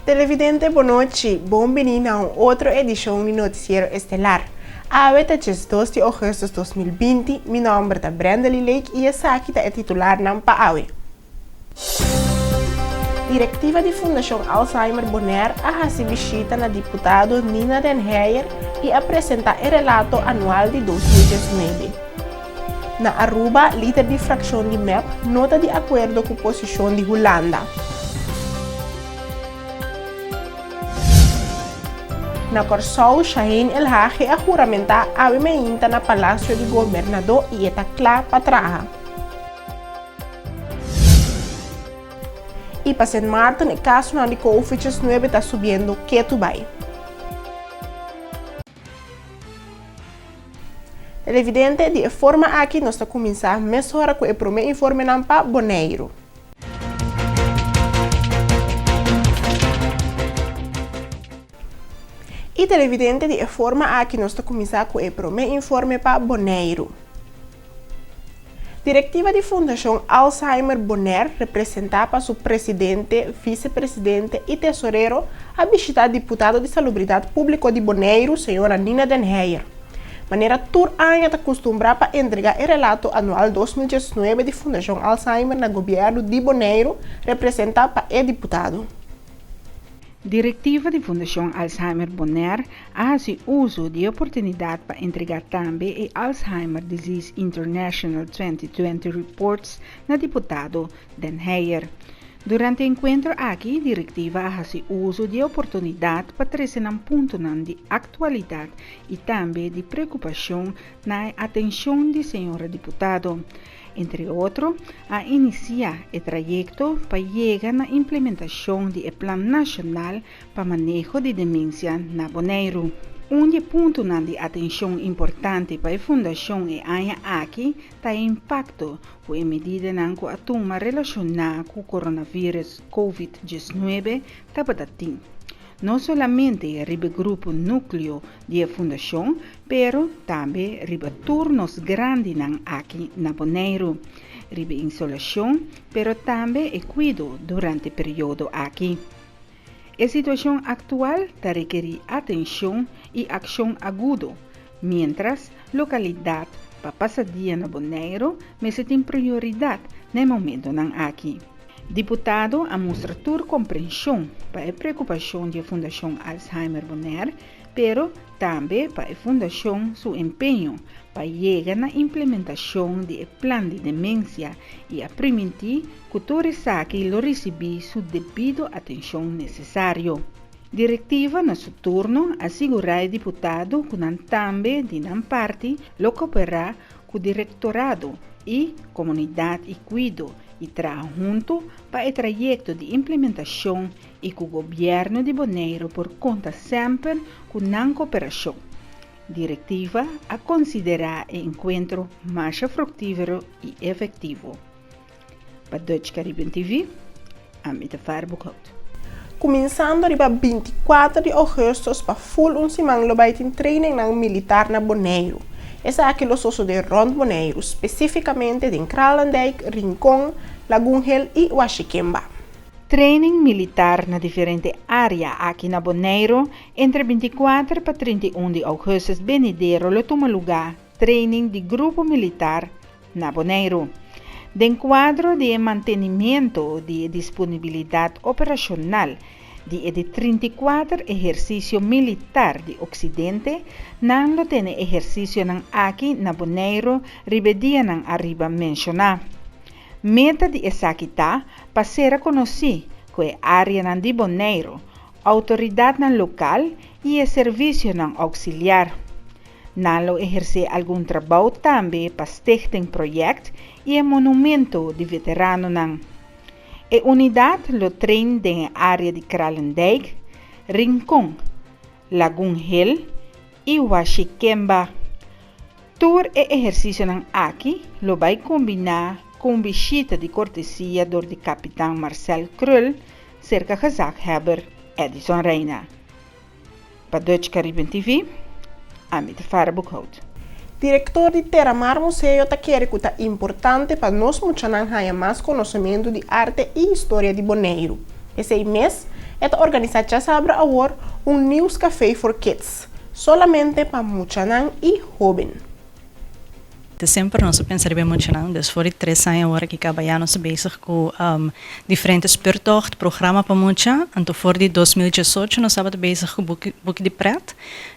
Televidente, boa noite. Bem-vindo a outra edição do Noticiero Estelar. A data é 2 de agosto de 2020. Meu nome é Brenda Lilek e essa aqui é titular na PAAWE. Diretiva de Fundação Alzheimer Bonaire a visita na deputado Nina Den Heijer e apresenta o relato anual de 2019. Na Aruba, líder de fração de MEP nota de acordo com a posição de Holanda. Na Corsou, Shaheen El Hage a juramentar a meinta na Palácio do Governador e está claro para trás. E para St. Martin, o caso de Covid-19 está subindo que vai. Televidente, de forma aqui nós estamos começar a mesura com o primeiro informe para Bonaire. E televidente, de forma aqui nós estamos começar com o primeiro informe para Bonaire. Diretiva de Fundação Alzheimer Bonaire representada para o presidente, vice-presidente e tesoureiro a visitar deputado de Salubridade Pública de Bonaire, senhora Nina Den Heijer. Maneira tur ano está acostumada para entregar o relato anual 2019 de Fundação Alzheimer no governo de Bonaire, representado para o deputado. Diretiva de Fundação Alzheimer Bonaire faz uso de oportunidade para entregar também o Alzheimer Disease International 2020 Reports na deputado Den Heijer. Durante o encontro aqui, a diretiva faz uso de oportunidade para trazer um ponto de atualidade e também de preocupação na atenção do senhor deputado. Entre outros, a iniciar o trajeto para chegar na implementação do Plano Nacional para Manejo de Demência na Bonaire. Ponto de atenção importante para a Fundação e aqui está o impacto com a medida que a turma relacionada com o coronavírus COVID-19 está batendo. Não somente riba grupo núcleo de fundação, pero também riba turnos grandes aqui na Bonaire. Riba insolação, pero também cuido durante o período aqui. A situação atual requer atenção e ação aguda, mientras localidade para passar dia na Bonaire, mas tem prioridade no momento aqui. Deputado a mostrar compreensão para a preocupação da Fundação Alzheimer Bonaire, pero também para a Fundação seu empenho para chegar na implementação do plano de demência e a permitir que todos aqui lo receber sua devida atenção necessária. Diretiva, no seu turno, assegurar o deputado que também, de uma parte, lo cooperar com o diretorado e comunidade e cuido e trabalhar junto para o trajeto de implementação e com o governo de Bonaire por conta sempre com a cooperação. Diretiva a considerar o encontro mais frutífero e efetivo. Para Dutch Caribbean TV, Amita Farbukout. Começando dia 24 de agosto para full semana vai ter training militar na Bonaire. Essa aqui é o socio de Rond Bonaire, especificamente em Kralendijk, Rincón, Lagoon Hill e Huachiquemba. Training militar na diferente áreas aqui na Bonaire entre 24 para 31 de agosto venidero lo toma lugar training de grupo militar na Bonaire. De quadro de mantenimento de disponibilidade operacional de 34 exercício militar de Occidente, não lo tem exercício aqui na Bonaire ribedia arriba mencionar. Meta de essa tá para ser conhecido com a área de Bonaire, autoridade local e o serviço auxiliar. Não exercer algum trabalho também para stichting projeto e o monumento de veterano. A unidade lo treina na área de Kralendijk, Rincón, Lagoon Hill e Huachiquemba. Todo o exercício aqui lo vai combinar com visita de cortesia door de capitão Marcel Krull, cerca gezaghebber Edison Reina. Para Dutch Caribbean TV, Amita Farbukout. Diretor de Terramar Museu está querendo que é importante para nós muitos mais conhecimento de arte e história de Bonaire. Esse mês, esta organização sabra agora News Café for Kids, solamente para muchanan e jovem. Sempre nós pensamos muito não, dus voor die 3 anos agora que trabalhamos bezig com diferentes speurtocht, programa para mucha, então voor die 2018 nós estamos bezig com boek de pret,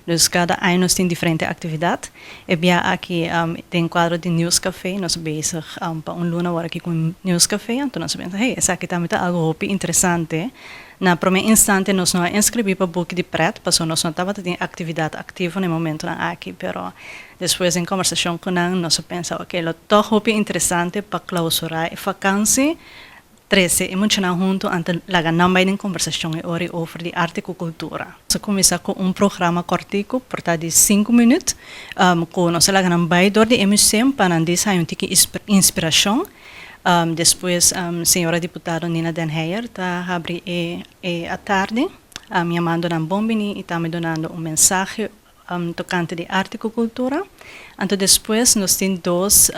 dus cada ano nós tem diferente atividade, e bia aqui tem quadro de News Café, nós bezig para luna agora aqui com News Café, então nós pensamos, hey, essa aqui também algo interessante. Na primeiro instante, nós não inscrevemos para o book de pret, porque nós não estávamos tendo atividade ativa no momento aqui, mas depois em conversação com nós, nós pensamos, ok, é toch interessante para clausurar a vacância, 13 e muito junto, antes de não mais em conversação over de arte e cultura. Nós começamos com programa cortico, por de 5 minutos, com nós não vai door de emissão para dizer um tique inspiração. Depois, senhora deputada Nina Den Heyer está abrindo a tarde, me chamando na Bombini e está me dando mensagem tocante de arte e cultura. Então, depois, nós temos 2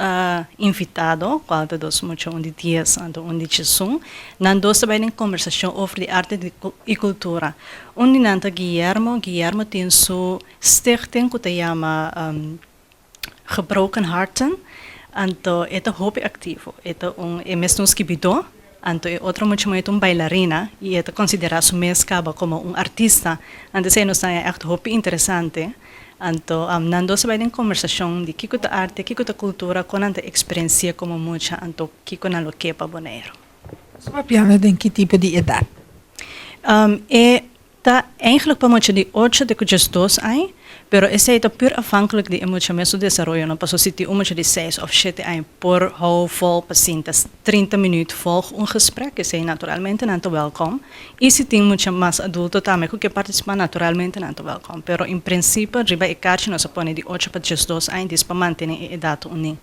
invitados, qual de 2 muito, de 10, de 15. Nós 2 também em conversação sobre arte e cultura. De nanta Guillermo tem sua stichting que se chama Gebroken Harten. Então, é hobby ativo. É mesmo escritor. Então, é outro muito bailarina e é considerado mesmo como artista. Então, isso é um hobby interessante. Então, nós vamos em conversação de que a arte, que a cultura, com a experiência como muita, então, que não lo que para Bonaire. Você vai piano de que tipo de idade? Tá eigenlijk para muito de 8 de 12 anos, pero esse é pur afhankelijk de muito mesmo desenvolvimento, não passou se tem de 6 of 7 anos por vol pacientes 30 minutos volg gesprek, que é naturalmente não welkom. E se tem muito mais adulto também que participar naturalmente não welkom, pero em princípio riba e caixa nós põe de 8 para 12 anos para manter a idade unim.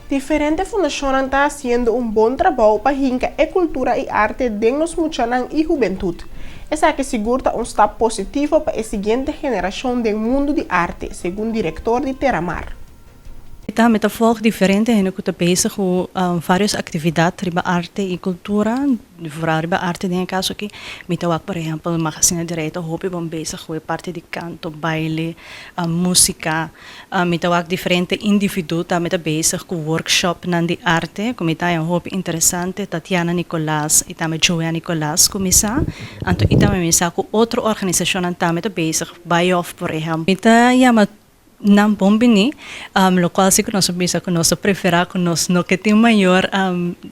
Diferentes fundações estão fazendo bom trabalho para hincar a cultura e arte de nos muchanan e juventude. Essa que segura step positivo para a seguinte geração do mundo de arte, segundo o diretor de Terramar. Met een volg diferente en ik ben bezig com várias atividades riba arte e cultura, vooral riba arte in caso que met ook por exemplo magazine direito hobby bom bezig com parte de canto, baile, música, met ook diferente indivíduos tá met bezig com workshop nan de arte, como tá hobby interessante Tatiana Nicolás e também Joia Nicolás começar, então e também começar com outra organização tá met bezig Bayoff por exemplo. Mita yama na Bombini, lo qual se nós bisa que nós preferar que nós no que tem maior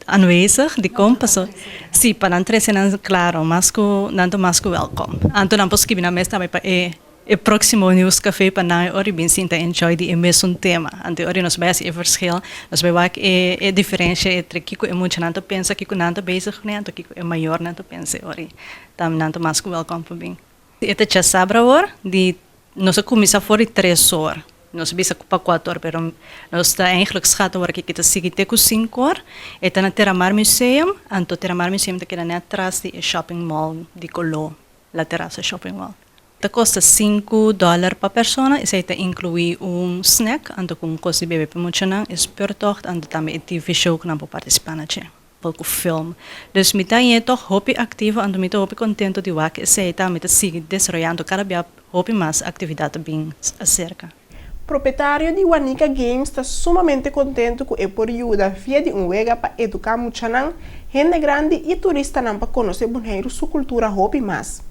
aanwezig de compasso. Sim, para não trazer claro, mas nanto mais welcome. Então não posso que na mesa também para o próximo News Café para não ori bem sinta enjoy de mesmo tema. Então ori nós vai assim verschil, nós vai que diferença entre que é muito nanto pensa que nanto bezig né, então que é maior nanto pensa ori. Tam nanto mais welcome para bem. Este já sabe agora de nós começamos fora 3 horas. Nós bisa para 4 horas, pero nós está eigenlijk schat agora que kita sige te com 5 horas. Está na Terramar Museum, anto Terramar Museum está aqui na atrás de shopping mall de Colo, la terraça shopping mall. Está custa $5 para pessoa, e isso inclui snack, anto com coisa bebê para muito não, speurtocht, anto também TV show que não pode participar na tchê. Pouco film. Dus met dat je toch hobby actief en met hobby contento de wak is hij dan met sig desarrollando cada vez hobby mais atividade bem acerca. Proprietário de Wanica Games está sumamente contente com a período via de wega para educar muchanan, gente grande e turista não para conhecer Bonaire sua cultura hobby mais.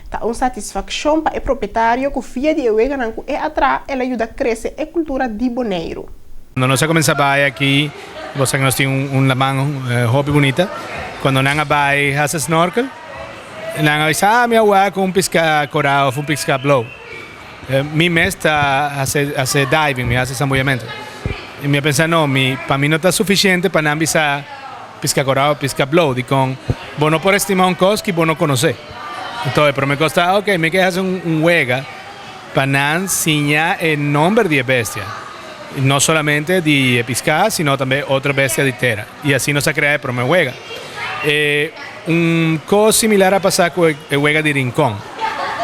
Tá uma satisfação para o proprietário que via de wega não é atrás ela ajuda a crescer a cultura de Bonaire. Quando nós começamos aqui, você que nós temos lamang hobby bonita. Quando nós vai fazer snorkel, nós minha uá com pisca coral, com pisca blow. Mi mesta hace diving, me hace samboyamento. E me pensa não, para mim não está suficiente para não bisa pisca coral, pisca blow, de com bom não por estimar coisa que bom não conhecer. Então, pero me custa, ok, me quer fazer wega para não ensinar o nome de bestia. No solamente de pescar, sino também outra bestia de terra. E assim nós criamos para uma huega. Coisa similar a passar com a huega de Rincón.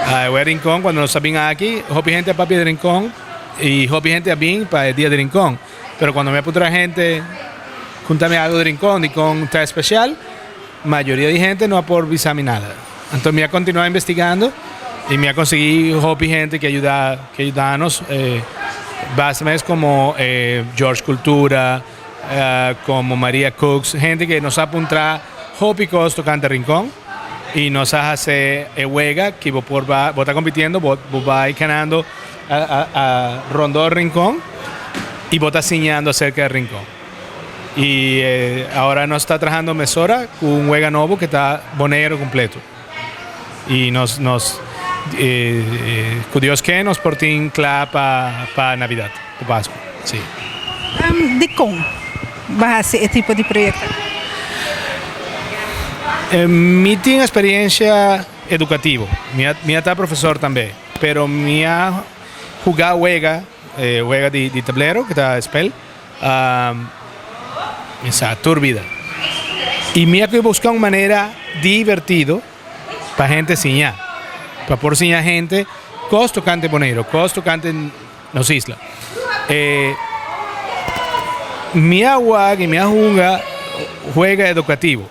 A huega de Rincón, quando nós sabemos aqui, houve gente para de Rincón e houve gente a vir para o dia de Rincón. Mas quando me outra gente, contame algo de Rincón está especial, mayoría de gente no ha por visar ni nada. Entonces me ha continuado investigando y me ha conseguido hobby gente que ayudanos, básicamente como George Cultura, como María Cooks, gente que nos ha apuntado hobby costo cante rincón y nos hace huega que vos está compitiendo, vos va ganando a Rondó Rincón y vos estás enseñando acerca del rincón. Y ahora nos está trabajando mesora con un huega nuevo que está bonero completo. Y con Dios que nos portin claro para Navidad, para Pascua. Sí. De cómo vas a hacer este tipo de proyecto? Mi tengo experiencia educativa. Mi está profesor también, pero mi ha jugado huega de tablero que está spell, esa turbida. Y mi ha que buscar una manera divertido para gente enseñar, para por enseñar gente costo cante bonero, costo cante nos isla. Mi agua y mi juega educativo,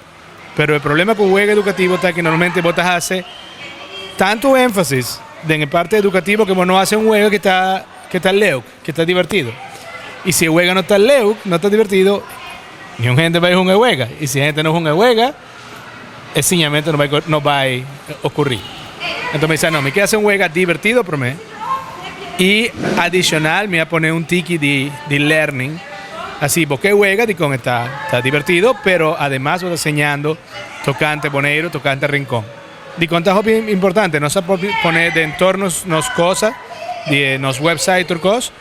pero el problema con juega educativo está que normalmente vos hace tanto énfasis en la parte educativa que vos no hace un juego que está leu, que está divertido. Y si el juego no está leu, no está divertido, ni un gente va a jugar juega. Y si la gente no juega juega, sencillamente no va a ocurrir. Entonces me dice, no, me quiero hacer un juego divertido para mí. Y adicional me voy a poner un tiki de learning. Así, porque juega y con está divertido, pero además voy enseñando tocante bonero, tocante rincón. De conta es importante, no se puede poner de entornos nos cosas, de nos website o cosas,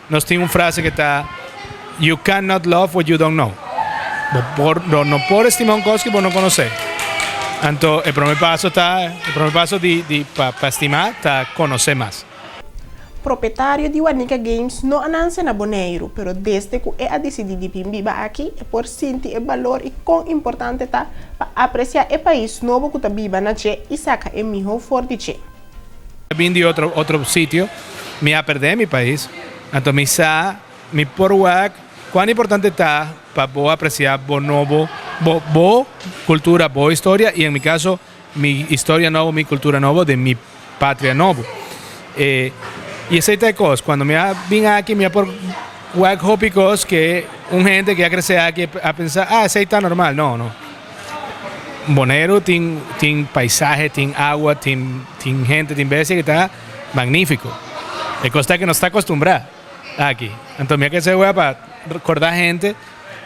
nos tiene una frase que está, you cannot love what you don't know. No por estimar un cosa que vos no conoces. Entonces, el primer paso para estimar está conocer más. Proprietário de Wanica Games não anuncia na Bonaire, pero desde que é a decidir de pimbiba aqui é por sentir o valor e quão importante tá para apreciar o país novo que tá biba na che e saca é melhor for de che. Vim de outro sítio, me a perder mi país, então me por quão importante tá para boa apreciar boa novo, boa cultura, boa história e em meu caso mi história nova, mi cultura nova de mi pátria novo. Y esa es cosa, cuando me vine aquí, me por cosas que un gente que ha crecido aquí a pensar, ese está normal. No. Bonero tiene paisaje, tiene agua, tiene gente, tiene bestia que está magnífico. Es cosa que no está acostumbrada aquí. Entonces, mira que se juega para recordar gente.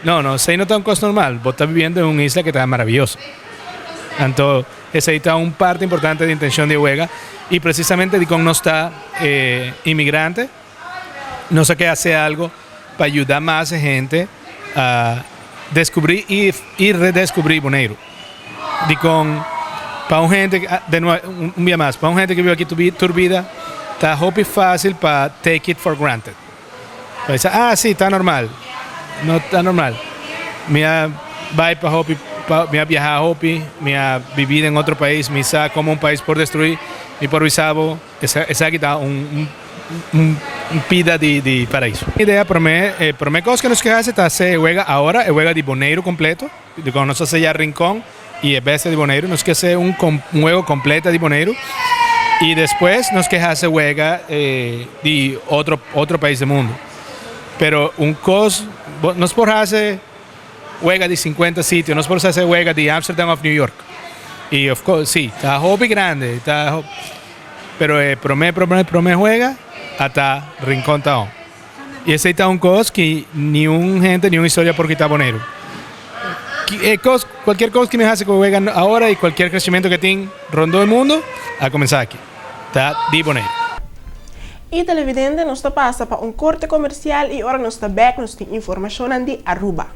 No, ese no está un cosa normal. Vos estás viviendo en una isla que está maravillosa. Entonces, esa está una parte importante de intención de juega. Y precisamente de cómo no está inmigrante, no sé qué hace algo para ayudar más a gente a descubrir y redescubrir Bonaire. De con para un gente, de nuevo, un día más, para un gente que vive aquí tu vida, está fácil para take it for granted. Para decir, sí, está normal. No está normal. Me va para Hopi, me ha viajado a Hopi, me ha vivido en otro país, me sa como un país por destruir. Y por Visabo, esa aquí está un pida de paraíso. La idea para mí cosa que nos queda está hacer juega ahora, el juega de Bonaire completo, de cuando nos hace ya Rincón y el beste de Bonaire, nos queda hacer un juego completo de Bonaire y después nos queda hacer juega de otro país del mundo. Pero un cos, nos por hacer juega de 50 sitios, nos por hacer juega de Amsterdam of New York. Y of course, sí, está hobby grande, pero promé juega hasta Rincón Taón. Y ese está un cos que ni un gente ni una historia por quitar Bonaire. Cualquier cosa que me hace que juega ahora y cualquier crecimiento que tiene rondó el mundo, a comenzar aquí. Está de Bonaire. Y televidente nos pasa para un corte comercial y ahora nos está back, nos tiene información de Aruba.